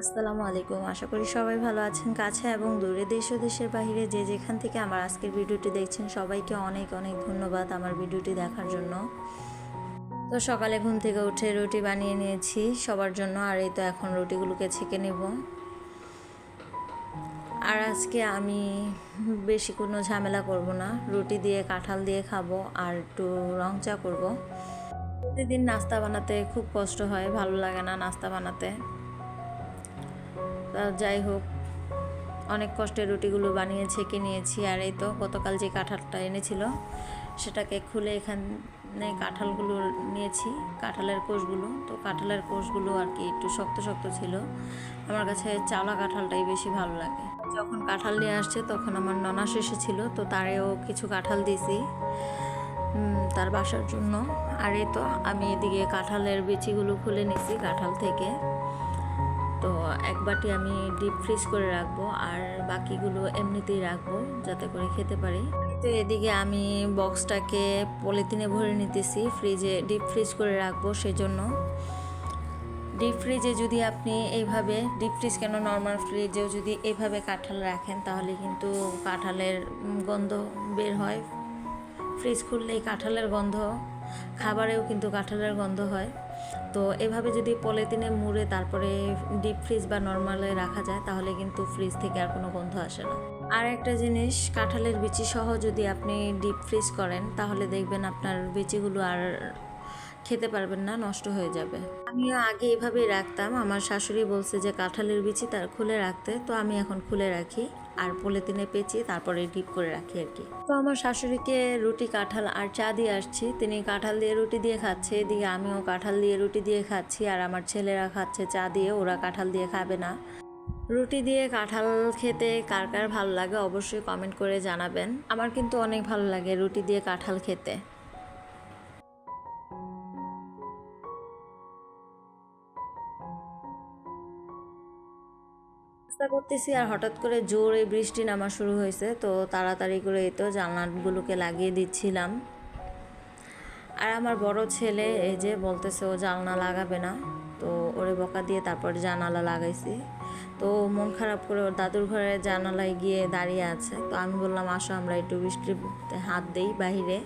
আসসালামু আলাইকুম। আশা করি সবাই ভালো আছেন। কাছে এবং দূরে, দেশ ও দেশের বাহিরে যে যেখান থেকে আমার আজকের ভিডিওটি দেখছেন সবাইকে অনেক অনেক ধন্যবাদ আমার ভিডিওটি দেখার জন্য। তো সকালে ঘুম থেকে উঠে রুটি বানিয়ে নিয়েছি সবার জন্য, আর এই তো এখন রুটিগুলোকে ছেঁকে নেব। আর আজকে আমি বেশি কোনো ঝামেলা করব না, রুটি দিয়ে কাঁঠাল দিয়ে খাবো আর একটু রং চা করবো। প্রতিদিন নাস্তা বানাতে খুব কষ্ট হয়, ভালো লাগে না নাস্তা বানাতে। যাই হোক, অনেক কষ্টে রুটিগুলো বানিয়ে ছেঁকে নিয়েছি। আর এই তো গতকাল যে কাঁঠালটা এনেছিল সেটাকে খুলে এখানে কাঁঠালগুলো নিয়েছি, কাঁঠালের কোষগুলো। তো কাঁঠালের কোষগুলো আর কি একটু শক্ত শক্ত ছিল। আমার কাছে চাওলা কাঁঠালটাই বেশি ভালো লাগে। যখন কাঁঠাল নিয়ে আসছে তখন আমার ননাস এসেছিল, তো তারেও কিছু কাঁঠাল দিয়েছি তার বাসার জন্য। আর এই তো আমি এদিকে কাঁঠালের বিচিগুলো খুলে নিছি কাঁঠাল থেকে। তো এক বাটি আমি ডিপ ফ্রিজ করে রাখবো আর বাকিগুলো এমনিতেই রাখবো যাতে করে খেতে পারি। তো এদিকে আমি বক্সটাকে পলিথিনে ভরে নিতেছি, ফ্রিজে ডিপ ফ্রিজ করে রাখবো সেজন্য। ডিপ ফ্রিজে যদি আপনি এইভাবে ডিপ ফ্রিজ কেন, নর্মাল ফ্রিজেও যদি এইভাবে কাঁঠাল রাখেন তাহলে কিন্তু কাঁঠালের গন্ধ বের হয়। ফ্রিজ খুললেই কাঁঠালের গন্ধ, খাবারেও কিন্তু কাঁঠালের গন্ধ হয়। তো এভাবে যদি পলিথিনে মুড়ে তারপরে ডিপ ফ্রিজ বা নর্মালে রাখা যায় তাহলে কিন্তু ফ্রিজ থেকে আর কোনো গন্ধ আসে না। আর একটা জিনিস, কাঁঠালের বিচি সহ যদি আপনি ডিপ ফ্রিজ করেন তাহলে দেখবেন আপনার বিচিগুলো আর খেতে পারবেন না, নষ্ট হয়ে যাবে। আমিও আগে এভাবেই রাখতাম, আমার শাশুড়ি বলছে যে কাঁঠালের বিচি তার খুলে রাখতে, তো আমি এখন খুলে রাখি আর পলিথিনে পেঁচিয়ে তারপরে ডিপ করে রাখি আর কি। তো আমার শাশুড়িকে রুটি, কাঁঠাল আর চা দিয়ে আসছি, তিনি কাঁঠাল দিয়ে রুটি দিয়ে খাচ্ছে, এদিকে আমিও কাঁঠাল দিয়ে রুটি দিয়ে খাচ্ছি। আর আমার ছেলেরা খাচ্ছে চা দিয়ে, ওরা কাঁঠাল দিয়ে খাবে না। রুটি দিয়ে কাঁঠাল খেতে কার কার ভালো লাগে অবশ্যই কমেন্ট করে জানাবেন। আমার কিন্তু অনেক ভালো লাগে রুটি দিয়ে কাঁঠাল খেতে। নাস্তা করতেছি আর হঠাৎ করে জোরে বৃষ্টি নামা শুরু হয়েছে, তো তাড়াতাড়ি করে এই তো জানলাগুলোকে লাগিয়ে দিচ্ছিলাম। আর আমার বড় ছেলে এই যে বলতেছে ও জানলা লাগাবে না, তো ওরে বকা দিয়ে তারপর জানালা লাগাইছি। তো মন খারাপ করে ওর দাদুর ঘরে জানালায় গিয়ে দাঁড়িয়ে আছে। তো আমি বললাম আসো আমরা একটু বৃষ্টিতে হাত দেই বাহিরে।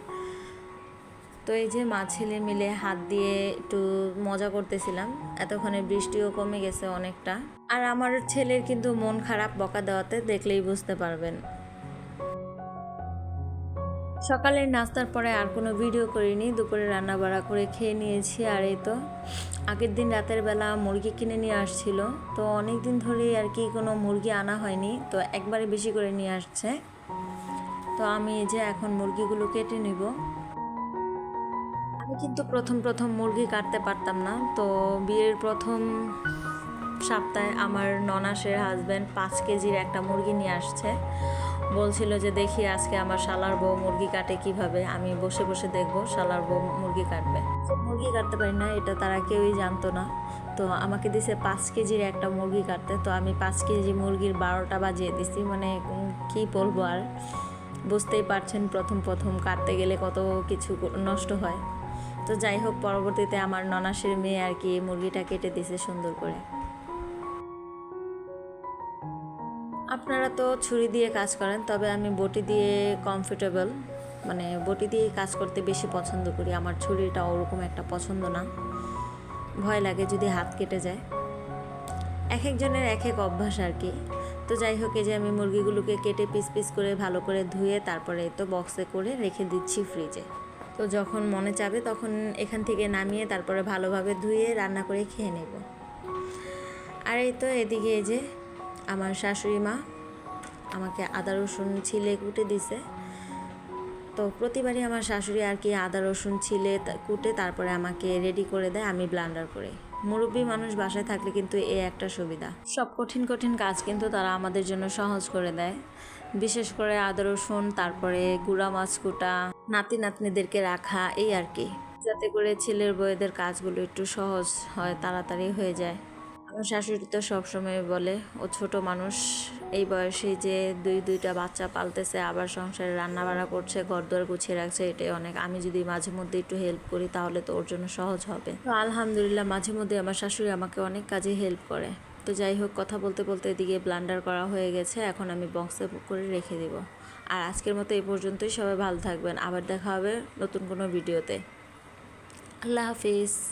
তো এই যে মা ছেলে মিলে হাত দিয়ে একটু মজা করতেছিলাম। এতক্ষণে বৃষ্টিও কমে গেছে অনেকটা। আর আমার ছেলের কিন্তু মন খারাপ বকা দেওয়াতে, দেখলেই বুঝতে পারবেন। সকালের নাস্তার পরে আর কোনো ভিডিও করিনি, দুপুরে রান্না বাড়া করে খেয়ে নিয়েছি। আর এই তো আগের দিন রাতের বেলা মুরগি কিনে নিয়ে আসছিল, তো অনেক দিন ধরেই আর কি কোনো মুরগি আনা হয়নি, তো একবারে বেশি করে নিয়ে আসছে। তো আমি এই যে এখন মুরগিগুলো কেটে নিব। আমি কিন্তু প্রথম প্রথম মুরগি কাটতে পারতাম না, তো বিয়ের প্রথম সপ্তাহে আমার ননাসের হাজব্যান্ড 5 কেজির একটা মুরগি নিয়ে আসছে। বলছিল যে দেখি আজকে আমার শালার বউ মুরগি কাটে কিভাবে, আমি বসে বসে দেখবো শালার বউ মুরগি কাটবে। মুরগি কাটতে পারি না এটা তারা কেউই জানতো না, তো আমাকে দিছে 5 কেজির একটা মুরগি কাটতে। তো আমি 5 কেজি মুরগির 12টা বাজিয়ে দিছি, মানে কি বলবো আর, বুঝতেই পারছেন প্রথম প্রথম কাটতে গেলে কত কিছু নষ্ট হয়। তো যাই হোক, পরবর্তীতে আমার ননাসের মেয়ে আর কি মুরগিটা কেটে দিছে সুন্দর করে। আপনারা তো ছুরি দিয়ে কাজ করেন, তবে আমি বটি দিয়ে কমফোর্টেবল, মানে বটি দিয়ে কাজ করতে বেশি পছন্দ করি। আমার ছুরিটা ওরকম একটা পছন্দ না, ভয় লাগে যদি হাত কেটে যায়। এক একজনের এক এক অভ্যাস আর কি। তো যাই হোক, এই যে আমি মুরগিগুলোকে কেটে পিস পিস করে ভালো করে ধুয়ে তারপরে তো বক্সে করে রেখে দিচ্ছি ফ্রিজে। তো যখন মনে চাবে তখন এখান থেকে নামিয়ে তারপরে ভালোভাবে ধুয়ে রান্না করে খেয়ে নেব। আর এই তো এদিকে এই যে আমার শাশুড়ি মা আমাকে আদা রসুন ছিলে কুটে দিছে। তো প্রতিবারই আমার শাশুড়ি আর কি আদা রসুন ছিলে কুটে তারপরে আমাকে রেডি করে দেয়, আমি ব্লান্ডার করে। মুরব্বী মানুষ বাসায় থাকলে কিন্তু এই একটা সুবিধা, সব কঠিন কঠিন কাজ কিন্তু তারা আমাদের জন্য সহজ করে দেয়। বিশেষ করে আদা রসুন, তারপরে গুঁড়া মাছ কুটা, নাতি নাতনিদেরকে রাখা, এই আর কি, যাতে করে ছেলের বউয়েদের কাজগুলো একটু সহজ হয়, তাড়াতাড়ি হয়ে যায়। আমার শাশুড়ি তো সবসময় বলে ও ছোট মানুষ, এই বয়সে যে দুইটা বাচ্চা পালতেছে, আবার সংসারে রান্না বান্না করছে, ঘরদোর গুছিয়ে রাখছে, এটাই অনেক। আমি যদি মাঝে মধ্যে একটু হেল্প করি তাহলে তো ওর জন্য সহজ হবে। তো আলহামদুলিল্লাহ মাঝে মধ্যে আমার শাশুড়ি আমাকে অনেক কাজে হেল্প করে। তো যাই হোক, কথা বলতে বলতে এদিকে ব্লান্ডার করা হয়ে গেছে, এখন আমি বক্সে করে রেখে দিব। আর আজকের মতো এই পর্যন্তই। সবাই ভালো থাকবেন, আবার দেখা হবে নতুন কোনো ভিডিওতে। আল্লাহ হাফিজ।